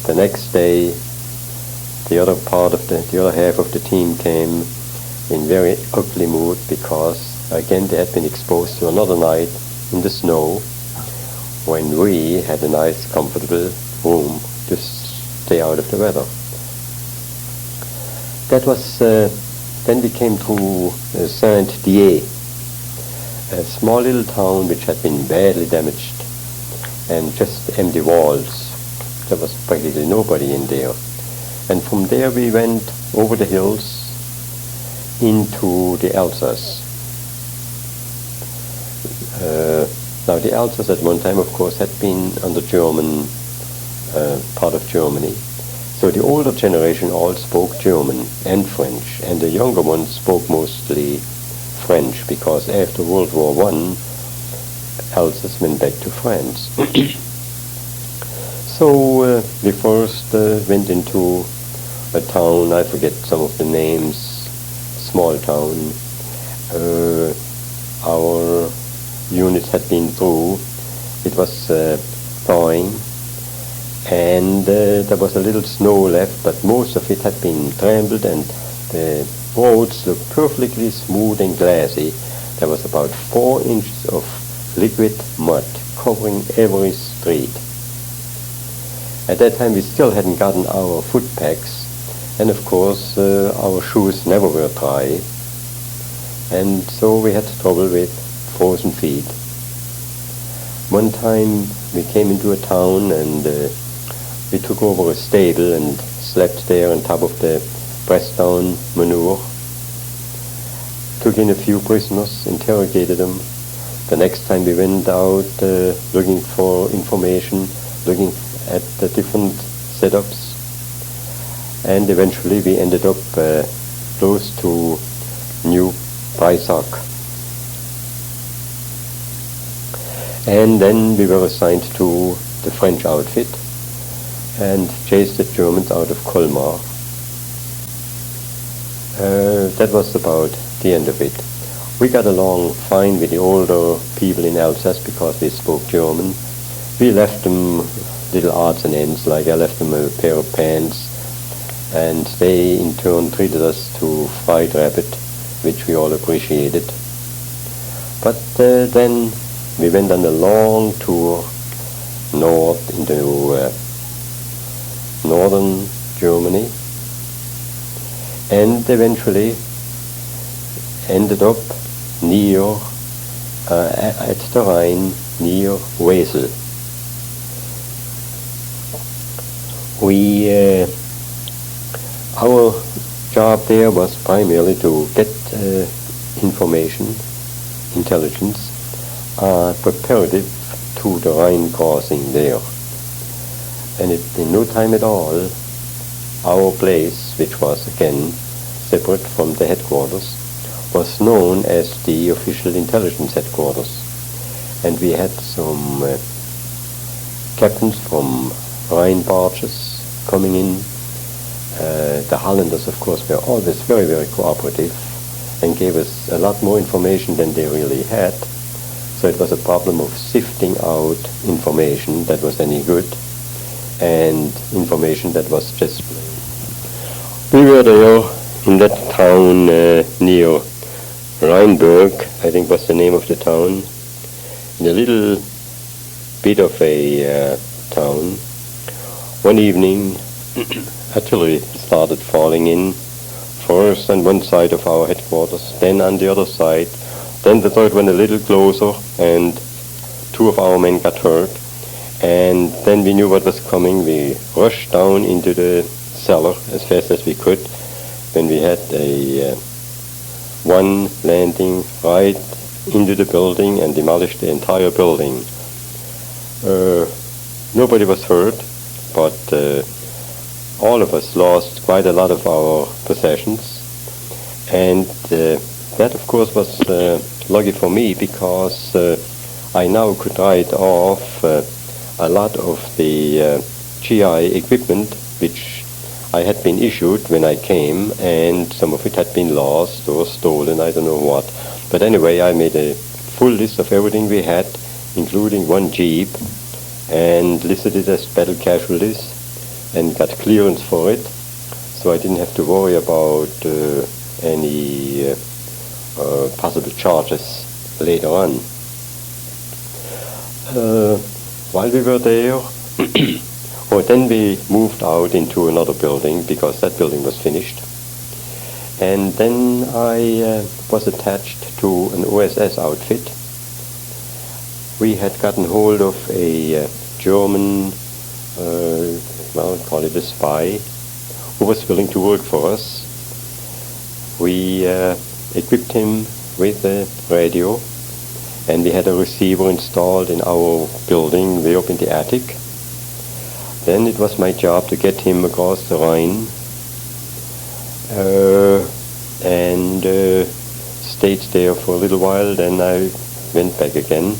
The next day, the other half of the team came in very ugly mood because again they had been exposed to another night in the snow when we had a nice comfortable room to stay out of the weather. That was then we came to Saint-Dié, a small little town which had been badly damaged and just empty walls. There was practically nobody in there. And from there we went over the hills into the Alsace. Now the Alsace at one time, of course, had been under German, part of Germany. So the older generation all spoke German and French, and the younger ones spoke mostly French, because after World War I, Alsace went back to France. So we first went into a town, I forget some of the names, small town. Our units had been through. It was thawing, and there was a little snow left, but most of it had been trampled, and the roads looked perfectly smooth and glassy. There was about 4 inches of liquid mud covering every street. At that time we still hadn't gotten our foot packs, and of course our shoes never were dry, and so we had trouble with frozen feet. One time we came into a town and we took over a stable and slept there on top of the pressed down manure. Took in a few prisoners, interrogated them. The next time we went out looking for information, looking at the different setups, and eventually we ended up close to New Breitenbach. And then we were assigned to the French outfit and chased the Germans out of Colmar. That was about the end of it. We got along fine with the older people in Alsace because they spoke German. We left them little odds and ends, like I left them a pair of pants, and they in turn treated us to fried rabbit, which we all appreciated. But then we went on a long tour north into northern Germany, and eventually ended up near at the Rhine, near Wesel. Our job there was primarily to get information, intelligence, preparative to the Rhine crossing there. And in no time at all, our place, which was again separate from the headquarters, was known as the official intelligence headquarters. And we had some captains from Rhine barges coming in. The Hollanders, of course, were always very, very cooperative and gave us a lot more information than they really had. So it was a problem of sifting out information that was any good and information that was just plain. We were there in that town near Rheinberg, I think was the name of the town, in a little bit of a town. One evening, artillery started falling in, first on one side of our headquarters, then on the other side, then the third one a little closer, and 2 of our men got hurt. And then we knew what was coming. We rushed down into the cellar as fast as we could, when we had a one landing right into the building and demolished the entire building. Nobody was hurt, but all of us lost quite a lot of our possessions, and that of course was lucky for me, because I now could write off a lot of the GI equipment which I had been issued when I came, and some of it had been lost or stolen, I don't know what. But anyway, I made a full list of everything we had, including one jeep, and listed it as battle casualties. and got clearance for it, so I didn't have to worry about any possible charges later on. While we were there, then we moved out into another building because that building was finished. And then I was attached to an OSS outfit. We had gotten hold of a German, call it a spy, who was willing to work for us. We equipped him with a radio, and we had a receiver installed in our building way up in the attic. Then it was my job to get him across the Rhine and stayed there for a little while. Then I went back again,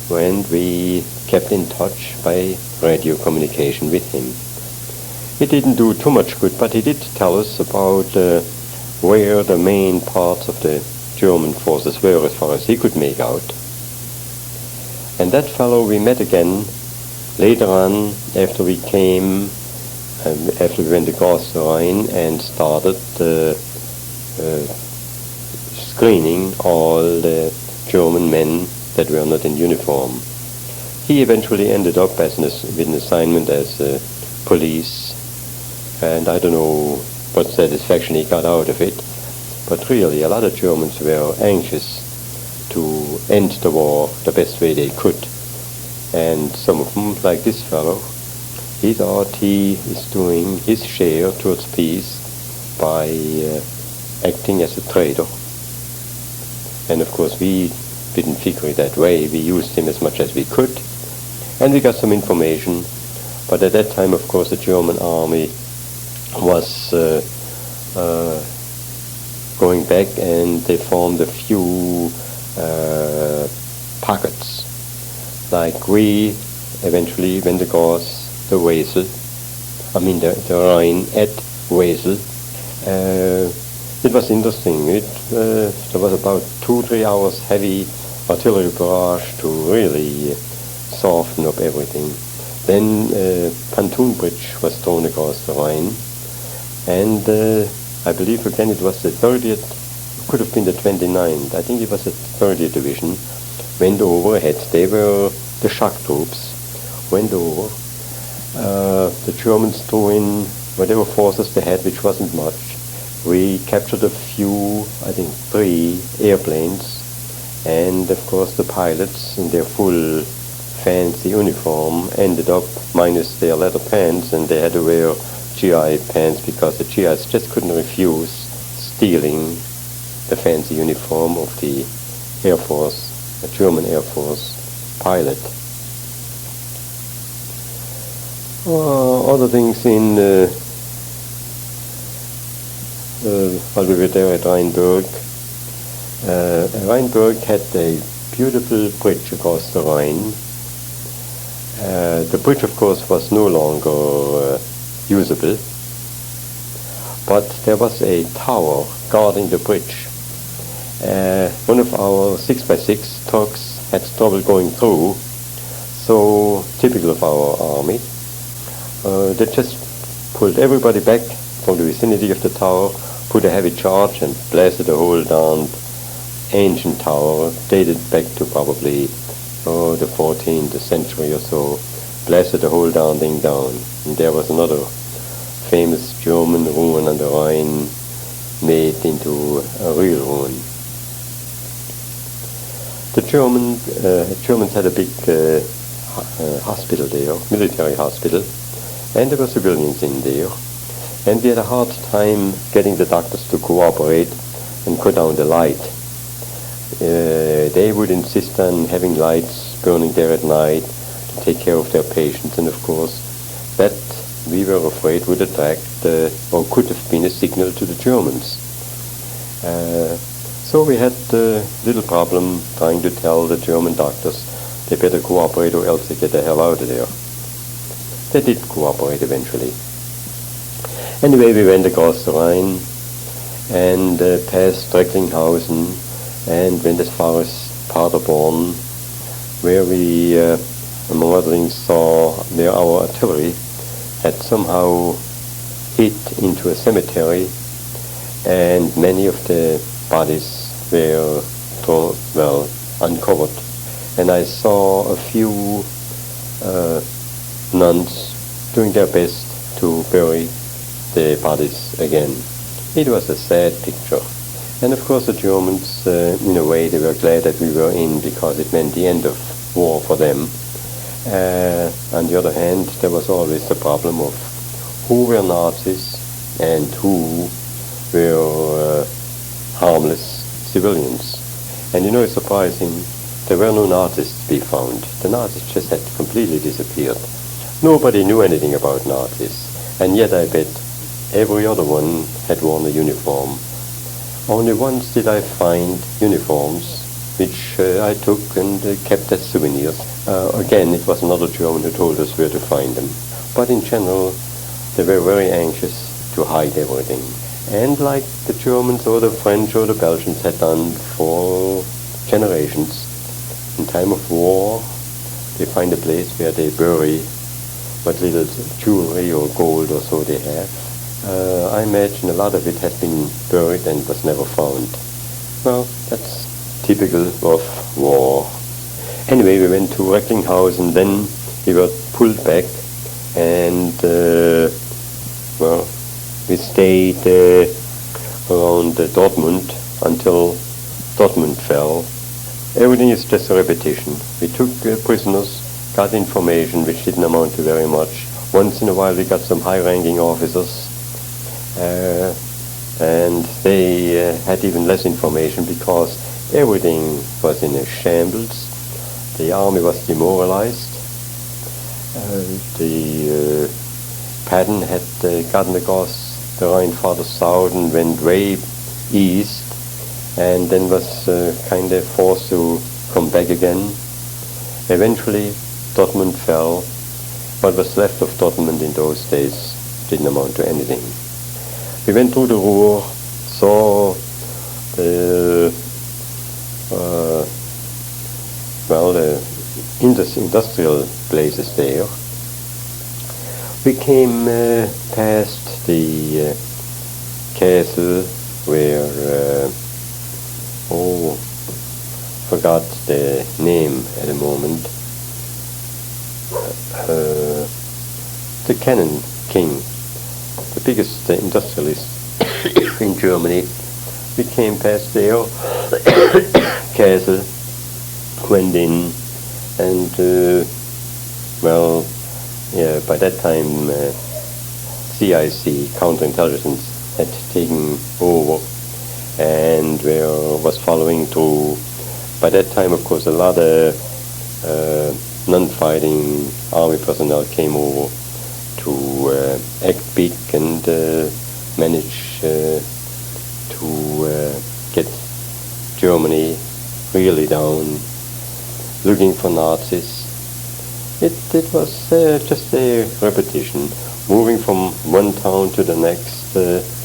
and we kept in touch by radio communication with him. It didn't do too much good, but he did tell us about where the main parts of the German forces were as far as he could make out. And that fellow we met again later on after we came, after we went across the Rhine and started screening all the German men that were not in uniform. He eventually ended up with an assignment as police, and I don't know what satisfaction he got out of it, but really a lot of Germans were anxious to end the war the best way they could. And some of them, like this fellow, he thought he is doing his share towards peace by acting as a traitor. And of course we didn't figure it that way. We used him as much as we could, and we got some information. But at that time, of course, the German army was going back, and they formed a few pockets. Like we eventually went across the Rhine at Wesel. It was interesting. There was about 2-3 hours heavy artillery barrage to really soften up everything. Then pontoon bridge was thrown across the Rhine, and I believe again it was the 30th, could have been the 29th, I think it was the 30th Division, went over ahead. They were the shock troops, went over. The Germans threw in whatever forces they had, which wasn't much. We captured a few, I think 3 airplanes, and of course the pilots in their full fancy uniform ended up minus their leather pants, and they had to wear GI pants because the GIs just couldn't refuse stealing the fancy uniform of the Air Force, the German Air Force pilot. Other things in while we were there at Rheinberg. Rheinberg had a beautiful bridge across the Rhine. The bridge, of course, was no longer usable, but there was a tower guarding the bridge. One of our 6x6 trucks had trouble going through, so typical of our army. They just pulled everybody back from the vicinity of the tower, put a heavy charge, and blasted the whole darned ancient tower, dated back to probably the 14th century or so, blasted the whole darn thing down. And there was another famous German ruin on the Rhine made into a real ruin. The Germans had a big hospital there, military hospital, and there were civilians in there. And we had a hard time getting the doctors to cooperate and cut down the light. They would insist on having lights burning there at night to take care of their patients, and of course that we were afraid would attract or could have been a signal to the Germans. So we had a little problem trying to tell the German doctors they better cooperate or else they get the hell out of there. They did cooperate eventually. Anyway, we went across the Rhine and passed Recklinghausen and went as far as Paderborn, where we, among other things, saw where our artillery had somehow hid into a cemetery, and many of the bodies were uncovered. And I saw a few nuns doing their best to bury the bodies again. It was a sad picture. And of course the Germans, in a way, they were glad that we were in, because it meant the end of war for them. On the other hand, there was always the problem of who were Nazis and who were harmless civilians. And you know, it's surprising, there were no Nazis to be found. The Nazis just had completely disappeared. Nobody knew anything about Nazis, and yet I bet every other one had worn a uniform. Only once did I find uniforms which I took and kept as souvenirs. Again, it was another German who told us where to find them. But in general, they were very anxious to hide everything. And like the Germans or the French or the Belgians had done for generations, in time of war, they find a place where they bury what little jewelry or gold or so they have. I imagine a lot of it has been buried and was never found. Well, that's typical of war. Anyway, we went to Recklinghausen, then we were pulled back, and we stayed around Dortmund until Dortmund fell. Everything is just a repetition. We took prisoners, got information which didn't amount to very much. Once in a while we got some high-ranking officers, and they had even less information because everything was in a shambles. The army was demoralized. The Patton had gotten across the Rhine farther south and went way east, and then was kind of forced to come back again. Eventually, Dortmund fell. What was left of Dortmund in those days didn't amount to anything. We went through the Ruhr, saw the industrial places there. We came past the castle where, forgot the name at the moment, the Cannon King, the biggest industrialist in Germany. We came past their castle, went in, and by that time CIC, counterintelligence, had taken over and was following through. By that time, of course, a lot of non-fighting army personnel came over to act big and manage to get Germany really down, looking for Nazis. It was just a repetition, moving from one town to the next,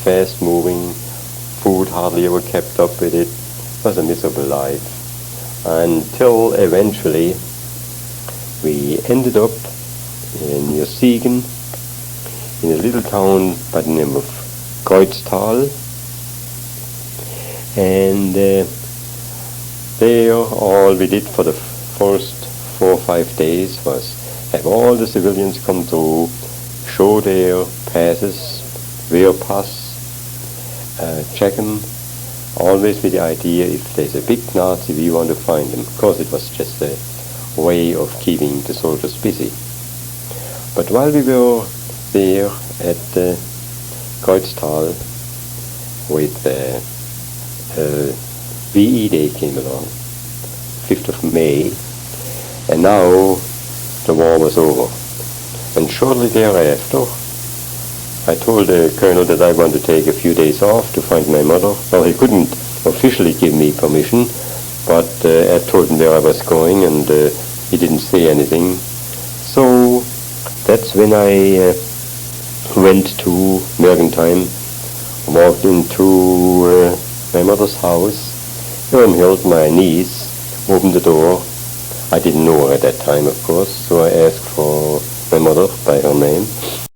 fast-moving, food hardly ever kept up with it. It was a miserable life. Until eventually we ended up near Siegen, in a little town by the name of Kreuztal, and there all we did for the first 4 or 5 days was have all the civilians come through, show their passes, wear pass, check them, always with the idea if there's a big Nazi we want to find them. Of course it was just a way of keeping the soldiers busy. But while we were there at Kreuztal, with WWII Day came along, 5th of May, and now the war was over. And shortly thereafter, I told the colonel that I wanted to take a few days off to find my mother. Well, he couldn't officially give me permission, but I told him where I was going, and he didn't say anything. So that's when I went to Mergentheim, walked into my mother's house. Irmhild, my niece, opened the door. I didn't know her at that time, of course, so I asked for my mother by her name.